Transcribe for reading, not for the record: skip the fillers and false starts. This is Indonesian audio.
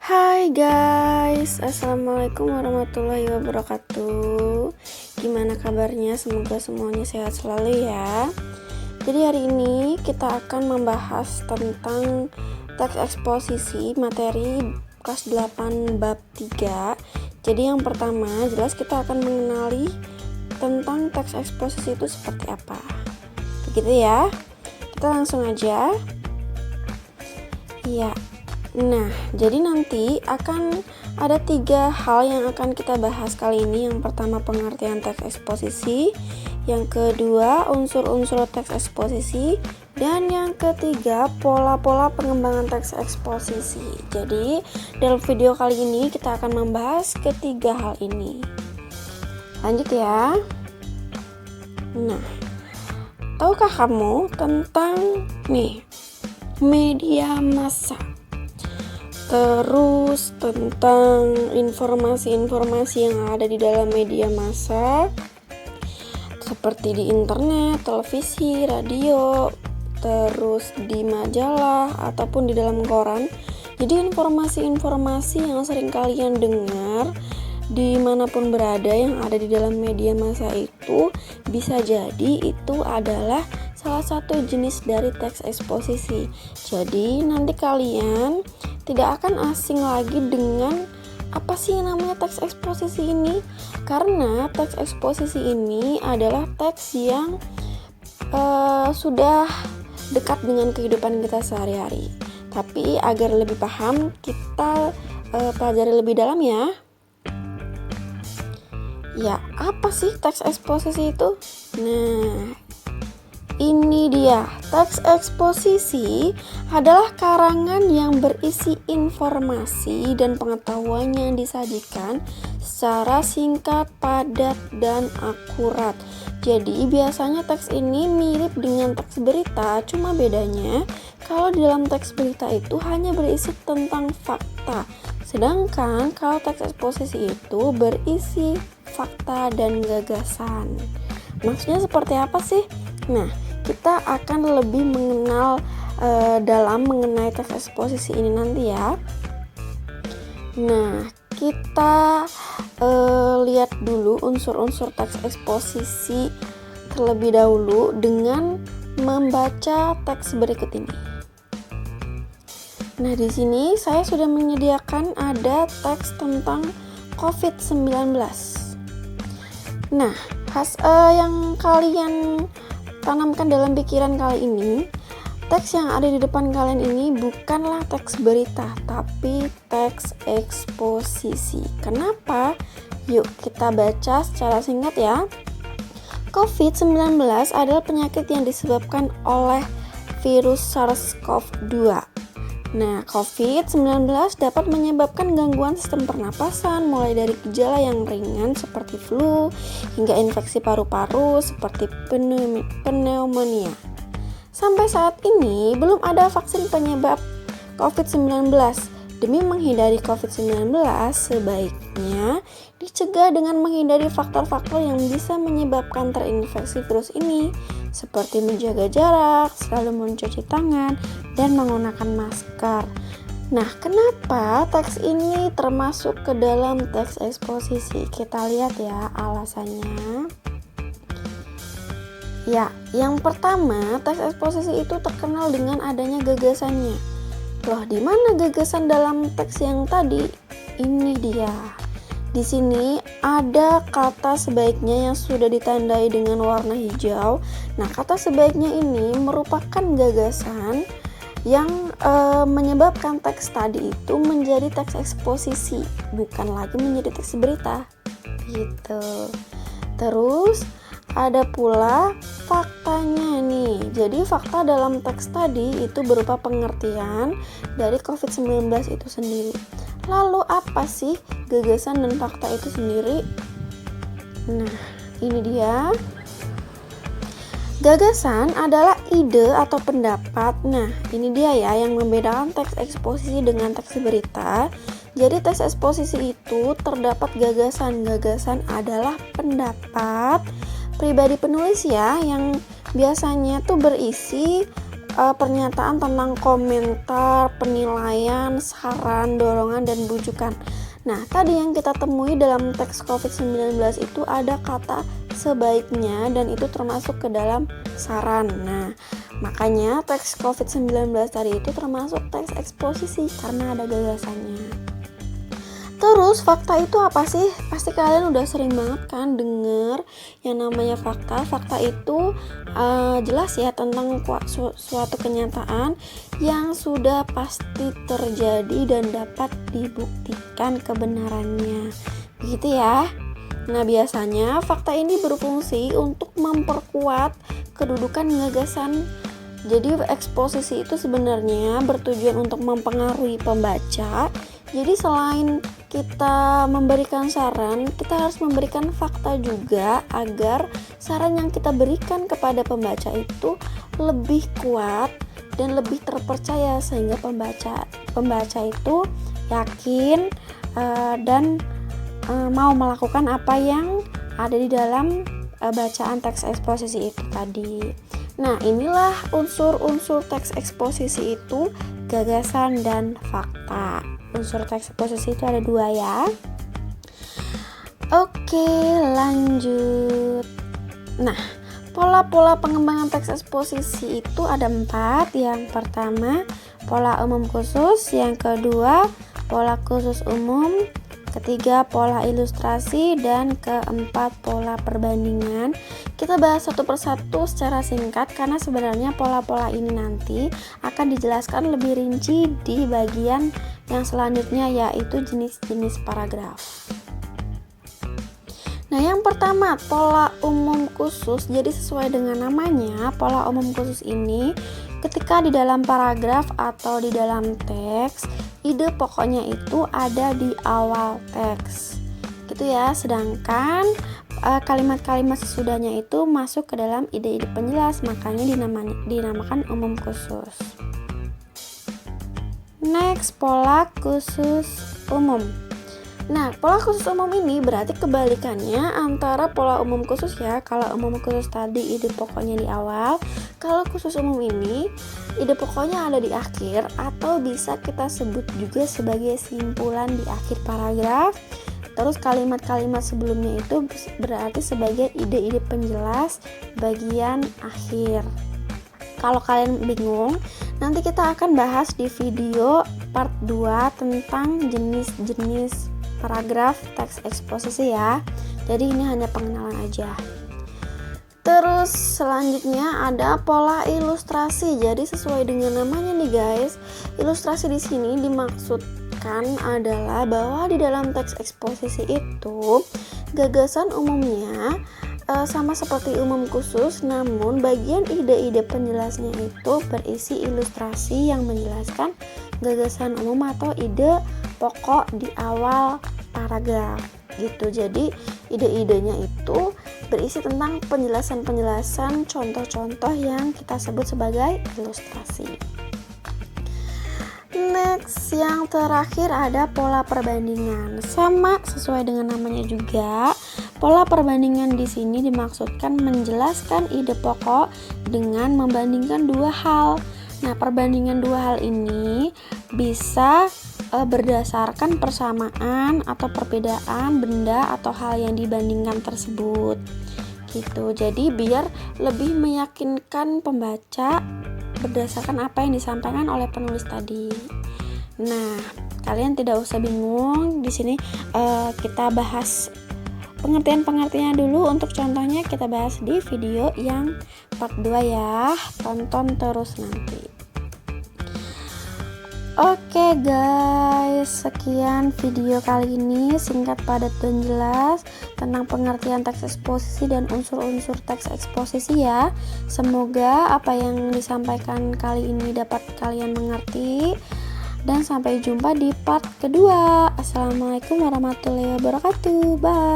Hai guys, assalamualaikum warahmatullahi wabarakatuh. Gimana kabarnya? Semoga semuanya sehat selalu ya. Jadi hari ini kita akan membahas tentang teks eksposisi materi kelas 8 bab 3. Jadi yang pertama jelas kita akan mengenali tentang teks eksposisi itu seperti apa. Begitu ya. Kita langsung aja. Iya. Nah, jadi nanti akan ada 3 hal yang akan kita bahas kali ini. Yang pertama pengertian teks eksposisi, yang kedua unsur-unsur teks eksposisi, dan yang ketiga pola-pola pengembangan teks eksposisi. Jadi dalam video kali ini kita akan membahas ketiga hal ini. Lanjut ya. Nah, tahukah kamu tentang media massa? Terus tentang informasi-informasi yang ada di dalam media massa seperti di internet, televisi, radio, terus di majalah ataupun di dalam koran. Jadi informasi-informasi yang sering kalian dengar dimanapun berada yang ada di dalam media massa itu bisa jadi itu adalah salah satu jenis dari teks eksposisi. Jadi nanti kalian tidak akan asing lagi dengan apa sih yang namanya teks eksposisi ini, karena teks eksposisi ini adalah teks yang sudah dekat dengan kehidupan kita sehari-hari. Tapi agar lebih paham kita pelajari lebih dalam ya. Ya, apa sih teks eksposisi itu? Nah, ini dia. Teks eksposisi adalah karangan yang berisi informasi dan pengetahuan yang disajikan secara singkat, padat, dan akurat. Jadi biasanya teks ini mirip dengan teks berita, cuma bedanya kalau di dalam teks berita itu hanya berisi tentang fakta. Sedangkan kalau teks eksposisi itu berisi fakta dan gagasan. Maksudnya seperti apa sih? Nah, kita akan lebih mengenal dalam mengenai teks eksposisi ini nanti ya. Nah, kita lihat dulu unsur-unsur teks eksposisi terlebih dahulu dengan membaca teks berikut ini. Nah, di sini saya sudah menyediakan ada teks tentang COVID-19. Nah, yang kalian tanamkan dalam pikiran kali ini, teks yang ada di depan kalian ini bukanlah teks berita, tapi teks eksposisi. Kenapa? Yuk kita baca secara singkat ya. COVID-19 adalah penyakit yang disebabkan oleh virus SARS-CoV-2. Nah, COVID-19 dapat menyebabkan gangguan sistem pernapasan mulai dari gejala yang ringan seperti flu hingga infeksi paru-paru seperti pneumonia. Sampai saat ini belum ada vaksin penyebab COVID-19. Demi menghindari COVID-19, sebaiknya dicegah dengan menghindari faktor-faktor yang bisa menyebabkan terinfeksi virus ini, seperti menjaga jarak, selalu mencuci tangan, dan menggunakan masker. Nah, kenapa teks ini termasuk ke dalam teks eksposisi? Kita lihat ya alasannya. Ya, yang pertama, teks eksposisi itu terkenal dengan adanya gagasannya. Loh, di mana gagasan dalam teks yang tadi? Ini dia. Di sini ada kata sebaiknya yang sudah ditandai dengan warna hijau. Nah, kata sebaiknya ini merupakan gagasan yang menyebabkan teks tadi itu menjadi teks eksposisi, bukan lagi menjadi teks berita. Gitu. Terus ada pula faktanya nih. Jadi fakta dalam teks tadi itu berupa pengertian dari COVID-19 itu sendiri. Lalu apa sih gagasan dan fakta itu sendiri? Nah, ini dia. Gagasan adalah ide atau pendapat. Nah, ini dia ya yang membedakan teks eksposisi dengan teks berita. Jadi teks eksposisi itu terdapat gagasan. Gagasan adalah pendapat pribadi penulis ya, yang biasanya tuh berisi pernyataan tentang komentar, penilaian, saran, dorongan, dan bujukan. Nah, tadi yang kita temui dalam teks COVID-19 itu ada kata sebaiknya, dan itu termasuk ke dalam saran. Nah, makanya teks COVID-19 tadi itu termasuk teks eksposisi karena ada gagasannya. Terus fakta itu apa sih? Pasti kalian udah sering banget kan denger yang namanya fakta. Fakta itu jelas ya tentang suatu kenyataan yang sudah pasti terjadi dan dapat dibuktikan kebenarannya. Begitu ya. Nah, biasanya fakta ini berfungsi untuk memperkuat kedudukan gagasan. Jadi eksposisi itu sebenarnya bertujuan untuk mempengaruhi pembaca. Jadi selain kita memberikan saran, kita harus memberikan fakta juga agar saran yang kita berikan kepada pembaca itu lebih kuat dan lebih terpercaya, sehingga pembaca itu yakin dan mau melakukan apa yang ada di dalam bacaan teks eksposisi itu tadi. Nah, inilah unsur-unsur teks eksposisi itu, gagasan dan fakta. Unsur teks eksposisi itu ada 2 ya. Oke, lanjut. Nah, pola-pola pengembangan teks eksposisi itu ada 4. Yang pertama, pola umum khusus. Yang kedua, pola khusus umum. Ketiga, pola ilustrasi. Dan keempat, pola perbandingan. Kita bahas satu persatu secara singkat karena sebenarnya pola-pola ini nanti akan dijelaskan lebih rinci di bagian yang selanjutnya, yaitu jenis-jenis paragraf. Nah, yang pertama, pola umum khusus. Jadi sesuai dengan namanya, pola umum khusus ini ketika di dalam paragraf atau di dalam teks, ide pokoknya itu ada di awal teks. Gitu ya. Sedangkan kalimat-kalimat sesudahnya itu masuk ke dalam ide-ide penjelas, makanya dinamakan umum khusus. Next, pola khusus umum. Nah, pola khusus umum ini berarti kebalikannya antara pola umum khusus ya. Kalau umum khusus tadi ide pokoknya di awal, kalau khusus umum ini ide pokoknya ada di akhir, atau bisa kita sebut juga sebagai simpulan di akhir paragraf. Terus kalimat-kalimat sebelumnya itu berarti sebagai ide-ide penjelas bagian akhir. Kalau kalian bingung, nanti kita akan bahas di video part 2 tentang jenis-jenis paragraf teks eksposisi ya. Jadi ini hanya pengenalan aja. Terus selanjutnya ada pola ilustrasi. Jadi sesuai dengan namanya nih guys, ilustrasi di sini dimaksudkan adalah bahwa di dalam teks eksposisi itu gagasan umumnya sama seperti umum khusus, namun bagian ide-ide penjelasnya itu berisi ilustrasi yang menjelaskan gagasan umum atau ide pokok di awal paragraf gitu. Jadi ide-idenya itu berisi tentang penjelasan-penjelasan contoh-contoh yang kita sebut sebagai ilustrasi. Next, yang terakhir ada pola perbandingan. Sama sesuai dengan namanya juga, pola perbandingan di sini dimaksudkan menjelaskan ide pokok dengan membandingkan 2 hal. Nah, perbandingan 2 hal ini bisa berdasarkan persamaan atau perbedaan benda atau hal yang dibandingkan tersebut. Gitu. Jadi biar lebih meyakinkan pembaca berdasarkan apa yang disampaikan oleh penulis tadi. Nah, kalian tidak usah bingung. Di sini kita bahas pengertian-pengertiannya dulu. Untuk contohnya kita bahas di video yang part 2 ya. Tonton terus nanti. Oke guys, sekian video kali ini, singkat, padat, dan jelas tentang pengertian teks eksposisi dan unsur-unsur teks eksposisi ya. Semoga apa yang disampaikan kali ini dapat kalian mengerti, dan sampai jumpa di part kedua. Assalamualaikum warahmatullahi wabarakatuh. Bye.